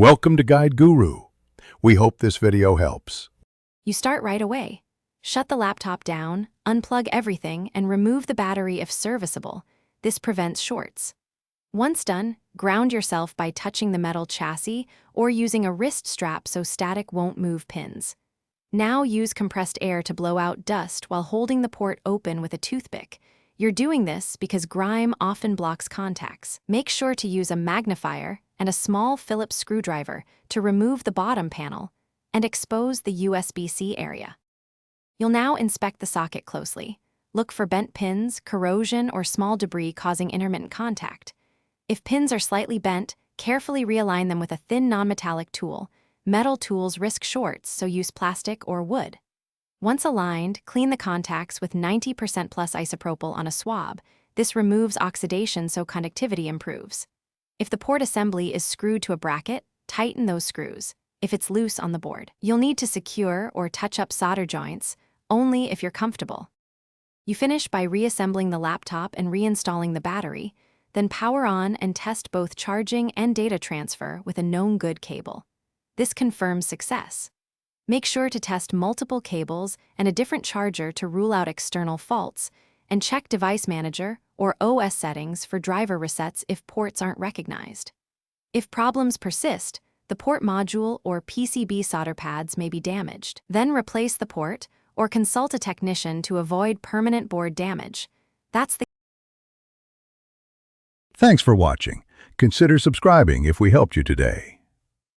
Welcome to Guide Guru. We hope this video helps. You start right away. Shut the laptop down, unplug everything, and remove the battery if serviceable. This prevents shorts. Once done, ground yourself by touching the metal chassis or using a wrist strap so static won't move pins. Now use compressed air to blow out dust while holding the port open with a toothpick. You're doing this because grime often blocks contacts. Make sure to use a magnifier and a small Phillips screwdriver to remove the bottom panel and expose the USB-C area. You'll now inspect the socket closely. Look for bent pins, corrosion, or small debris causing intermittent contact. If pins are slightly bent, carefully realign them with a thin non-metallic tool. Metal tools risk shorts, so use plastic or wood. Once aligned, clean the contacts with 90% plus isopropyl on a swab. This removes oxidation so conductivity improves. If the port assembly is screwed to a bracket, tighten those screws. If it's loose on the board, you'll need to secure or touch up solder joints, only if you're comfortable. You finish by reassembling the laptop and reinstalling the battery, then power on and test both charging and data transfer with a known good cable. This confirms success. Make sure to test multiple cables and a different charger to rule out external faults, and check Device Manager or OS settings for driver resets if ports aren't recognized. If problems persist, the port module or PCB solder pads may be damaged. Then replace the port or consult a technician to avoid permanent board damage. Thanks for watching. Consider subscribing if we helped you today.